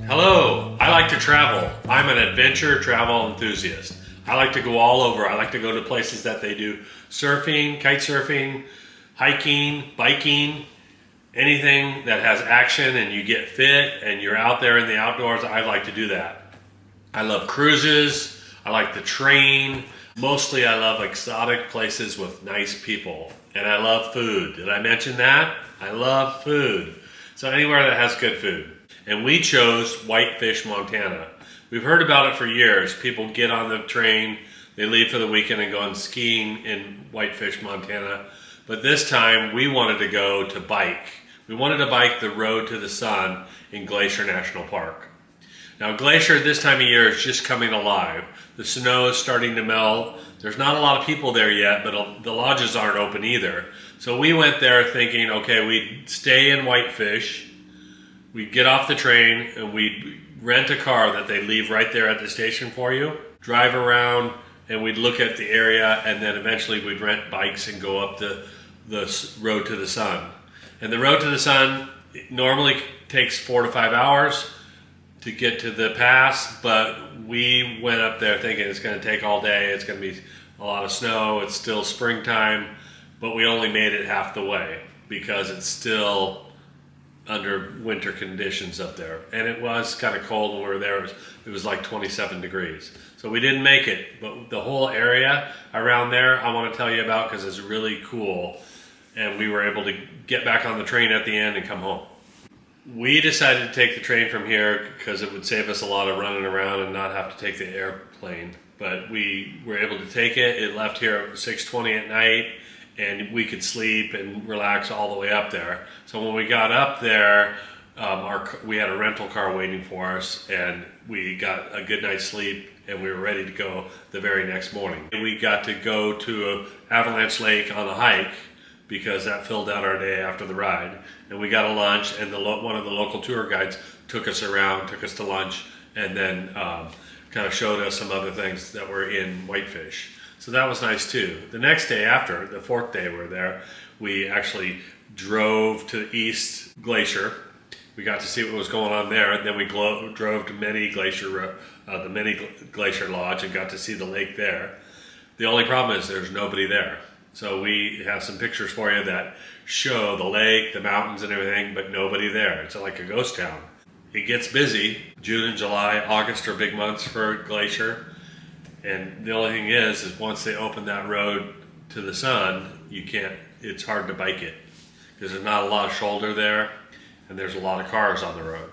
Hello, I like to travel. I'm an adventure travel enthusiast. I like to go all over. I like to go to places that they do surfing, kite surfing, hiking, biking, anything that has action and you get fit and you're out there in the outdoors. I like to do that. I love cruises. I like the train. Mostly I love exotic places with nice people. And I love food. Did I mention that? I love food. So anywhere that has good food. And we chose Whitefish, Montana. We've heard about it for years. People get on the train, they leave for the weekend and go on skiing in Whitefish, Montana. But this time we wanted to go to bike. We wanted to bike the Road to the Sun in Glacier National Park. Now Glacier this time of year is just coming alive. The snow is starting to melt. There's not a lot of people there yet, but the lodges aren't open either. So we went there thinking, okay, we'd stay in Whitefish. We'd get off the train and we'd rent a car that they leave right there at the station for you, drive around, and we'd look at the area, and then eventually we'd rent bikes and go up the Road to the Sun. And the Road to the Sun normally takes 4 to 5 hours to get to the pass, but we went up there thinking it's going to take all day, it's going to be a lot of snow, it's still springtime, but we only made it half the way because it's still under winter conditions up there. And it was kind of cold when we were there. It was like 27 degrees. So we didn't make it, but the whole area around there I want to tell you about because it's really cool. And we were able to get back on the train at the end and come home. We decided to take the train from here because it would save us a lot of running around and not have to take the airplane. But we were able to take it. It left here at 6:20 at night, and we could sleep and relax all the way up there. So when we got up there, we had a rental car waiting for us, and we got a good night's sleep, and we were ready to go the very next morning. We got to go to Avalanche Lake on a hike because that filled out our day after the ride. And we got a lunch, and one of the local tour guides took us around, took us to lunch, and then kind of showed us some other things that were in Whitefish. So that was nice too. The next day after, the fourth day we were there, we actually drove to East Glacier. We got to see what was going on there, and then we drove to Many Glacier, the Many Glacier Lodge, and got to see the lake there. The only problem is there's nobody there. So we have some pictures for you that show the lake, the mountains and everything, but nobody there. It's like a ghost town. It gets busy. June and July, August are big months for Glacier. And the only thing is once they open that road to the sun, it's hard to bike it because there's not a lot of shoulder there and there's a lot of cars on the road.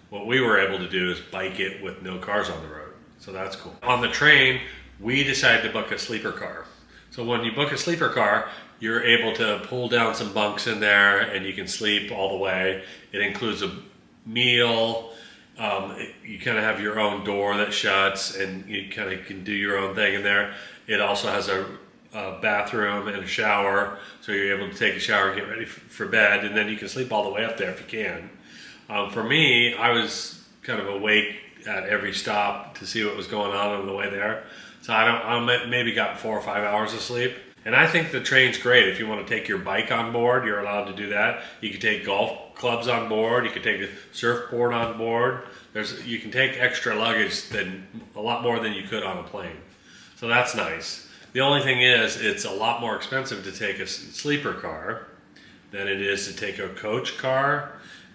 What we were able to do is bike it with no cars on the road. So that's cool. On the train, we decided to book a sleeper car. So when you book a sleeper car, you're able to pull down some bunks in there and you can sleep all the way. It includes a meal. You kind of have your own door that shuts and you kind of can do your own thing in there. It also has a bathroom and a shower, so you're able to take a shower and get ready for bed, and then you can sleep all the way up there if you can. For me, I was kind of awake at every stop to see what was going on the way there. So I maybe got 4 or 5 hours of sleep. And I think the train's great. If you want to take your bike on board, you're allowed to do that. You can take golf clubs on board. You can take a surfboard on board. You can take extra luggage a lot more than you could on a plane. So that's nice. The only thing is, it's a lot more expensive to take a sleeper car than it is to take a coach car.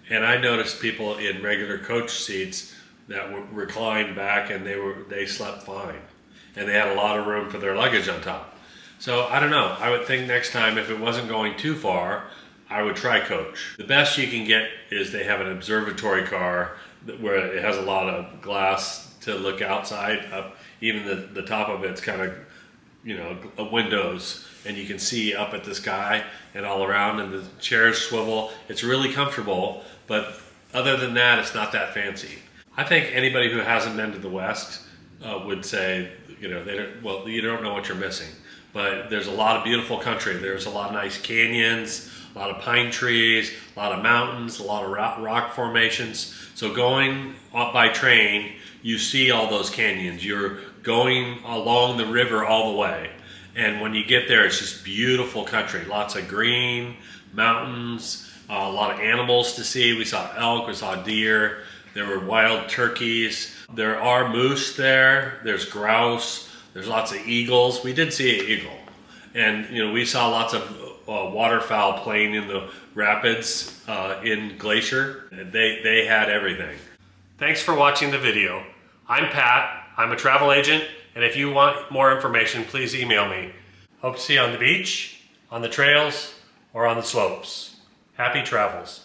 And I noticed people in regular coach seats that were reclined back and they slept fine. And they had a lot of room for their luggage on top. So I don't know, I would think next time if it wasn't going too far, I would try coach. The best you can get is they have an observatory car where it has a lot of glass to look outside up. Even the top of it's kind of, windows, and you can see up at the sky and all around, and the chairs swivel. It's really comfortable, but other than that, it's not that fancy. I think anybody who hasn't been to the West would say, you don't know what you're missing. But there's a lot of beautiful country. There's a lot of nice canyons, a lot of pine trees, a lot of mountains, a lot of rock formations. So going by train, you see all those canyons. You're going along the river all the way. And when you get there, it's just beautiful country. Lots of green, mountains, a lot of animals to see. We saw elk, we saw deer. There were wild turkeys. There are moose there. There's grouse. There's lots of eagles. We did see an eagle. And, you know, we saw lots of waterfowl playing in the rapids in Glacier. They had everything. Thanks for watching the video. I'm Pat. I'm a travel agent. And if you want more information, please email me. Hope to see you on the beach, on the trails, or on the slopes. Happy travels.